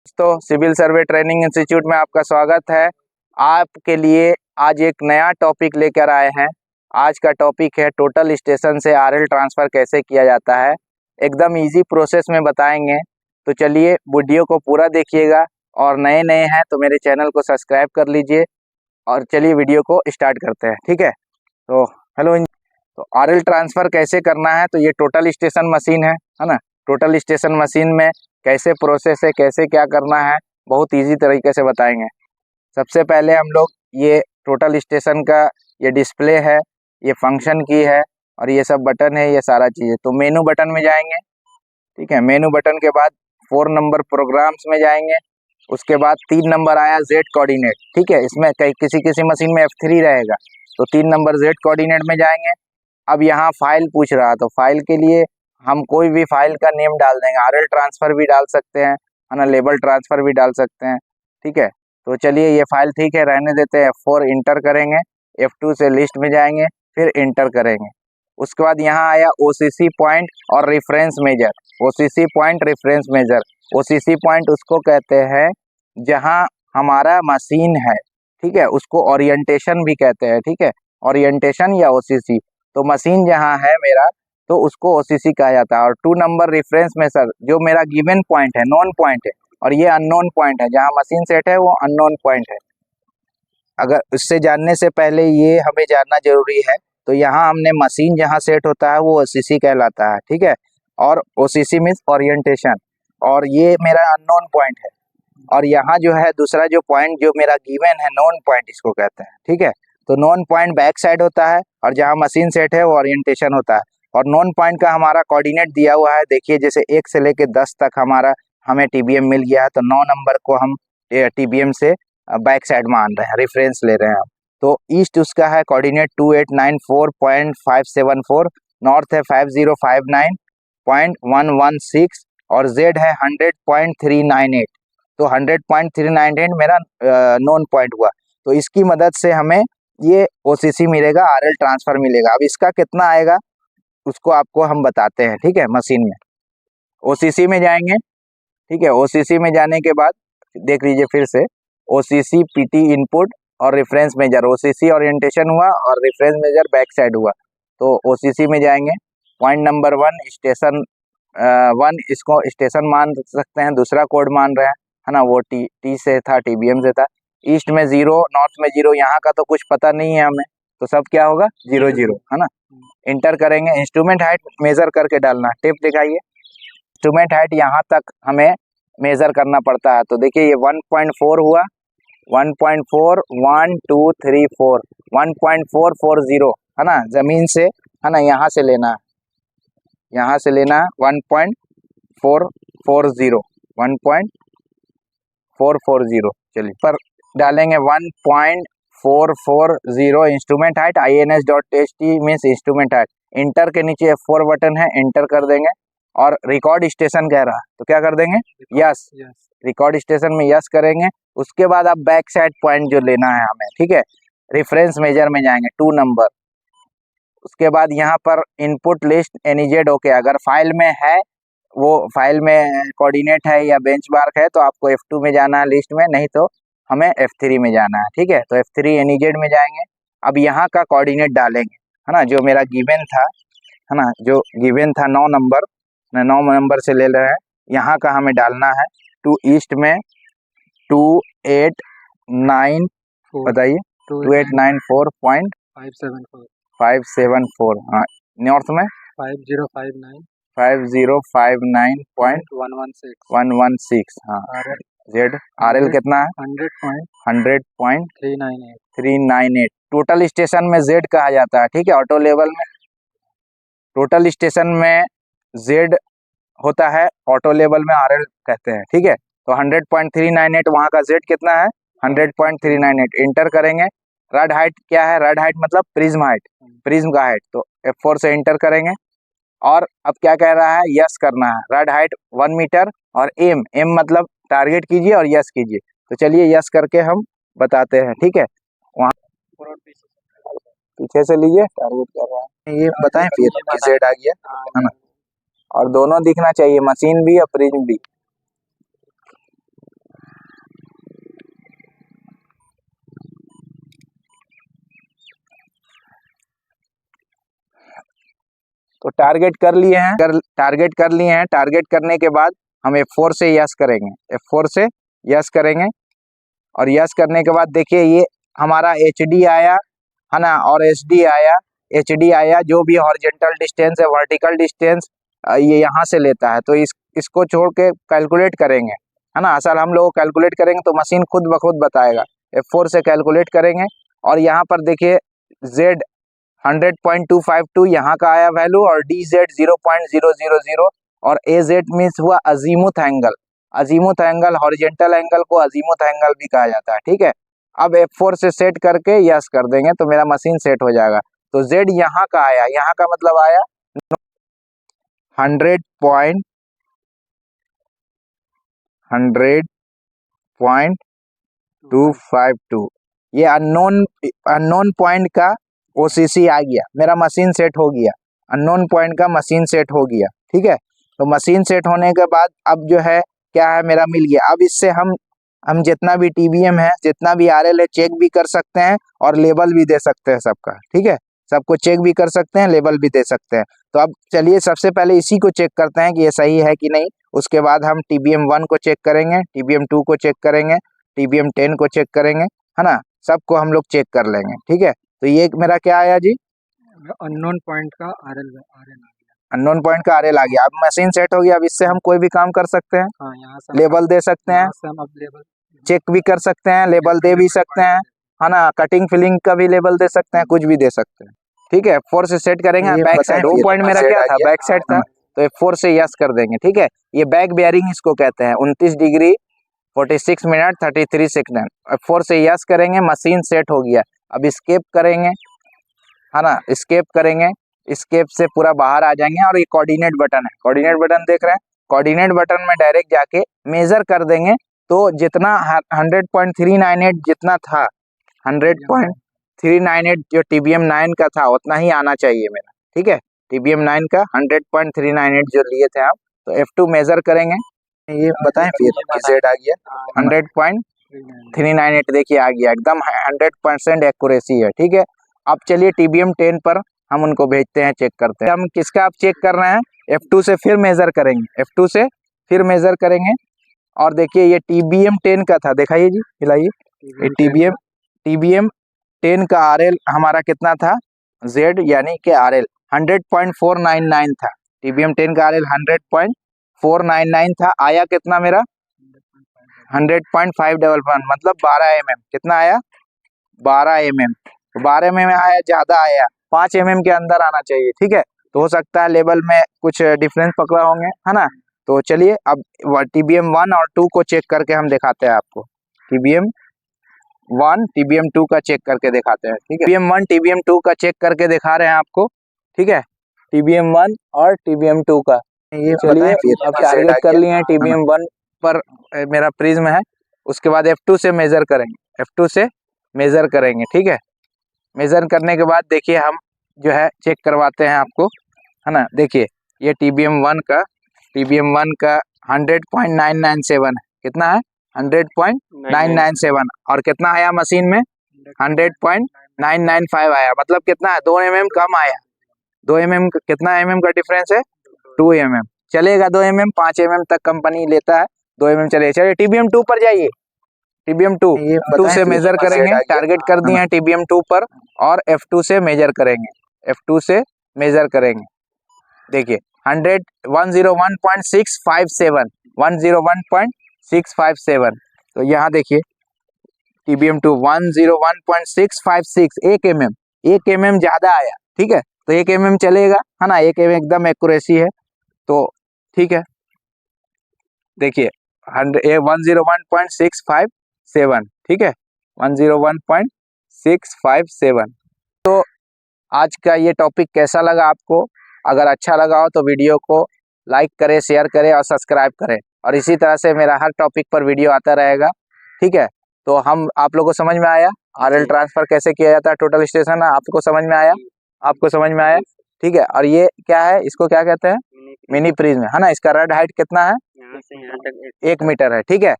दोस्तों, सिविल सर्वे training institute में आपका स्वागत है। आपके लिए आज एक नया टॉपिक लेकर आए हैं। आज का टॉपिक है टोटल स्टेशन से आरएल ट्रांसफ़र कैसे किया जाता है। एकदम इजी प्रोसेस में बताएंगे। तो चलिए वीडियो को पूरा देखिएगा और नए हैं तो मेरे चैनल को सब्सक्राइब कर लीजिए और चलिए वीडियो को स्टार्ट करते हैं। ठीक है, तो हेलो। तो आरएल ट्रांसफ़र कैसे करना है, तो ये टोटल स्टेशन मशीन है ना। टोटल स्टेशन मशीन में कैसे प्रोसेस है, कैसे क्या करना है, बहुत इजी तरीके से बताएंगे। सबसे पहले हम लोग ये टोटल स्टेशन का ये डिस्प्ले है, ये फंक्शन की है और ये सब बटन है, ये सारा चीज़ है। तो मेनू बटन में जाएंगे। ठीक है, मेनू बटन के बाद 4 नंबर प्रोग्राम्स में जाएंगे। उसके बाद 3 नंबर आया जेड कोऑर्डिनेट। ठीक है, इसमें किसी मशीन में F3 रहेगा, तो 3 नंबर जेड कोऑर्डिनेट में जाएंगे। अब यहाँ फाइल पूछ रहा, तो फाइल के लिए हम कोई भी फाइल का नेम डाल देंगे। आरएल ट्रांसफ़र भी डाल सकते हैं, है ना, लेबल ट्रांसफ़र भी डाल सकते हैं। ठीक है, तो चलिए ये फाइल ठीक है रहने देते हैं। F4 इंटर करेंगे, F2 से लिस्ट में जाएंगे, फिर इंटर करेंगे। उसके बाद यहाँ आया OCC पॉइंट और reference major. OCC point, reference major. OCC point उसको कहते हैं जहाँ हमारा मशीन है। ठीक है, उसको ओरिएंटेशन भी कहते हैं। ठीक है, ओरिएंटेशन या OCC। तो मशीन जहाँ है मेरा, तो उसको OCC कहा जाता है। और 2 नंबर रेफरेंस मेजर, जो मेरा गिवन पॉइंट है, नोन पॉइंट है, और ये अननोन पॉइंट है। जहाँ मशीन सेट है वो अननोन पॉइंट है। अगर उससे जानने से पहले ये हमें जानना जरूरी है। तो यहाँ हमने मशीन जहाँ सेट होता है वो OCC कहलाता है। ठीक है, और OCC मीन्स ओरिएंटेशन, और ये मेरा अननोन पॉइंट है। और यहाँ जो है दूसरा जो पॉइंट जो मेरा गिवन है, नोन पॉइंट इसको कहते हैं। ठीक है, तो नोन पॉइंट बैक साइड होता है और जहाँ मशीन सेट है वो ओरिएंटेशन होता है। और नोन पॉइंट का हमारा कोऑर्डिनेट दिया हुआ है। देखिए, जैसे 1 से लेके 10 तक हमें TBM मिल गया है, तो 9 नंबर को हम TBM से बैक साइड मान रहे हैं, रेफरेंस ले रहे हैं हम। तो ईस्ट उसका है कोऑर्डिनेट 2894.574, नॉर्थ है 5059.116 और जेड है 100.398। तो 100.398 मेरा नोन पॉइंट हुआ। तो इसकी मदद से हमें ये OCC मिलेगा, आरएल ट्रांसफ़र मिलेगा। अब इसका कितना आएगा उसको आपको हम बताते हैं। ठीक है, मशीन में OCC में जाएंगे। ठीक है, OCC में जाने के बाद देख लीजिए फिर से OCC PT इनपुट और रेफरेंस मेजर। OCC ओरिएंटेशन हुआ और रेफरेंस मेजर बैक साइड हुआ। तो OCC में जाएंगे। पॉइंट नंबर 1 स्टेशन 1, इसको स्टेशन मान सकते हैं, दूसरा कोड मान रहे हैं, है ना, वो टी से था, TBM से था। ईस्ट में 0, नॉर्थ में 0, यहाँ का तो कुछ पता नहीं है हमें, तो सब क्या होगा 0 0, है ना। इंटर करेंगे। इंस्ट्रूमेंट हाइट मेजर करके डालना। टेप दिखाइए। इंस्ट्रूमेंट हाइट यहाँ तक हमें मेजर करना पड़ता है। तो देखिए ये 1.4 हुआ, 1.4, 1 2 3 4, 1.440, है ना, जमीन से, है ना, यहाँ से लेना है, यहाँ से लेना है 1.440, 1.440। चलिए पर डालेंगे 1.440 instrument height. INS.TXT means instrument height. Inter के नीचे F4 बटन है, इंटर कर देंगे। और रिकॉर्ड स्टेशन कह रहा, तो क्या कर देंगे, यस। रिकॉर्ड स्टेशन में यस करेंगे। उसके बाद अब बैक साइड पॉइंट जो लेना है हमें, ठीक है, रेफरेंस मेजर में जाएंगे 2 नंबर। उसके बाद यहाँ पर इनपुट लिस्ट NEZ ओके, अगर फाइल में है, वो फाइल में कोऑर्डिनेट है या बेंचमार्क है, तो आपको F2 में जाना है लिस्ट में, नहीं तो हमें F3 में जाना है। ठीक है, तो F3 NEZ में जाएंगे। अब यहाँ का कोऑर्डिनेट डालेंगे, है ना, जो मेरा गिवन था, है ना, जो गिवन था 9 नंबर, 9 नंबर से ले रहे हैं। यहाँ का हमें डालना है टू ईस्ट में 289, बताइए, 2894.574। हाँ, नॉर्थ में 5059.116। हाँ, जेड आरएल कितना है 100.398। टोटल स्टेशन में जेड कहा जाता है। ठीक है, ऑटो लेवल में टोटल स्टेशन में जेड होता है, ऑटो लेवल में आरएल कहते हैं। ठीक है, तो 100.398, वहाँ का जेड कितना है 100.398। इंटर करेंगे। रड हाइट क्या है, रड हाइट मतलब प्रिज्म हाइट, प्रिज्म का हाइट। तो F4 से इंटर करेंगे। और अब क्या कह रहा है, यस करना है। रड हाइट 1 मीटर और एम मतलब टारगेट कीजिए और यस कीजिए। तो चलिए यस करके हम बताते हैं। ठीक है, वहाँ पीछे से लीजिए, टारगेट कर रहा है, ये बताएं फिर जेड आ गया, है ना। और दोनों दिखना चाहिए, मशीन भी और प्रिज्म भी। तो टारगेट कर लिए हैं, टारगेट करने के बाद हम F4 से यस करेंगे, F4 से यस करेंगे। और यस करने के बाद देखिए ये हमारा HD आया है ना, और SD आया, HD आया। जो भी हॉरिजॉन्टल डिस्टेंस है, वर्टिकल डिस्टेंस ये यहाँ से लेता है, तो इसको छोड़ के कैलकुलेट करेंगे, है ना। असल हम लोग कैलकुलेट करेंगे तो मशीन खुद ब खुद बताएगा। F4 से कैलकुलेट करेंगे और यहाँ पर देखिए Z 100.252 यहाँ का आया वैल्यू, और DZ 0.000, और AZ मीन्स हुआ azimuth angle. Azimuth angle, horizontal angle को अजीमुथ एंगल भी कहा जाता है, ठीक है। अब F4 से सेट करके यस कर देंगे तो मेरा मशीन सेट हो जाएगा। तो Z यहाँ का आया, यहाँ का मतलब आया 100.252। ये अननोन पॉइंट का OCC आ गया, मेरा मशीन सेट हो गया। अननोन पॉइंट का मशीन सेट हो गया, ठीक है। तो मशीन सेट होने के बाद अब जो है क्या है, मेरा मिल गया। अब इससे हम जितना भी TBM है, जितना भी RL है, चेक भी कर सकते हैं और लेबल भी दे सकते हैं सबका, ठीक है। सबको चेक भी कर सकते हैं, लेबल भी दे सकते हैं। तो अब चलिए सबसे पहले इसी को चेक करते हैं कि ये सही है कि नहीं। उसके बाद हम TBM 1 को चेक करेंगे, TBM 2 को चेक करेंगे, TBM 10 को चेक करेंगे, है ना। सबको हम लोग चेक कर लेंगे, ठीक है। तो ये मेरा क्या आया जी, अननोन पॉइंट का RL अननोन पॉइंट का RL आ गया। अब मशीन सेट हो गया, अब इससे हम कोई भी काम कर सकते हैं। हाँ, यहाँ से लेबल दे सकते हैं, चेक भी कर सकते हैं, लेबल दे भी सकते हैं, है ना। कटिंग फिलिंग का भी लेबल दे सकते हैं, कुछ भी दे सकते हैं, ठीक है। F4 से सेट करेंगे। बैक साइड वो पॉइंट मेरा क्या था, बैक साइड था, तो F4 से यस कर देंगे, ठीक है। ये बैक बेयरिंग इसको कहते हैं, 29 डिग्री 46 मिनट 33 सेकंड। F4 से यस करेंगे, मशीन सेट हो गया। अब स्केप करेंगे, है ना, स्केप करेंगे, स्केप से पूरा बाहर आ जाएंगे। और ये कोऑर्डिनेट बटन है, कोऑर्डिनेट बटन देख रहे हैं, कोऑर्डिनेट बटन में डायरेक्ट जाके मेजर कर देंगे। तो जितना 100.398 जितना था, 100.398 जो TBM 9 का था उतना ही आना चाहिए मेरा, ठीक है। TBM 9 का 100.398 जो लिए थे आप, तो F2 मेजर करेंगे। ये बताएं फिर कि Z आ गया 100.398, देखिए आ गया, एकदम 100% एक्यूरेसी है, ठीक है। अब चलिए TBM 10 पर हम उनको भेजते हैं, चेक करते हैं। हम किसका आप चेक कर रहे हैं, F2 से फिर मेजर करेंगे, F2 से फिर मेजर करेंगे। और देखिए ये TBM 10 का था, दिखाइए जी, हिलाइए। ये TBM 10 का RL हमारा कितना था, Z यानी कि RL 100.499 था। TBM 10 का RL 100.499 था। आया कितना मेरा 100.511, मतलब 12 mm। कितना आया, 12 mm। 12 mm आया, ज्यादा आया, 5 mm के अंदर आना चाहिए, ठीक है। तो हो सकता है लेवल में कुछ डिफरेंस पकड़ा होंगे, है ना। तो चलिए अब TBM 1 और 2 को चेक करके हम दिखाते हैं आपको। TBM 1 TBM 2 का चेक करके दिखाते हैं, ठीक है। TBM 1 TBM 2 का चेक करके दिखा रहे हैं आपको, ठीक है। TBM 1 और TBM 2 का। ये चलिए अब टारगेट कर लिए हैं, TBM 1 पर मेरा प्रिज्म है। उसके बाद F2 से मेजर करेंगे, F2 से मेजर करेंगे, ठीक है। मेजर करने के बाद देखिए हम जो है चेक करवाते हैं आपको, है ना। देखिए ये TBM 1 का 100.997 है। कितना है, 100.997। और कितना आया मशीन में, 100.995 आया, मतलब कितना है, 2 mm कम आया। 2 mm कितना mm का डिफरेंस है, 2 mm। चलेगा 2 mm, 5 mm तक कंपनी लेता है, 2 mm चले। चलिए TBM 2 पर जाइए, TBM 2 से मेजर करेंगे। टारगेट कर दिए हैं TBM 2 पर, और F2 से मेजर करेंगे, F2 से मेजर करेंगे। देखिए 101.657, 101.657। तो यहाँ देखिए TBM 2 101.656, 1 mm ज्यादा आया, ठीक है। तो 1 mm चलेगा, है ना, 1 mm एकदम एक्यूरेसी है, तो ठीक है। देखिए 101.657, ठीक है, 101.657। तो आज का ये टॉपिक कैसा लगा आपको, अगर अच्छा लगा हो तो वीडियो को लाइक करें, शेयर करें और सब्सक्राइब करें। और इसी तरह से मेरा हर टॉपिक पर वीडियो आता रहेगा, ठीक है। तो आप लोगों को समझ में आया RL ट्रांसफर कैसे किया जाता है, टोटल स्टेशन आपको समझ में आया, आपको समझ में आया, ठीक है। और ये क्या है, इसको क्या कहते हैं, मिनी प्रिज्म, है ना। इसका रड हाइट कितना है, 1 मीटर है, ठीक है।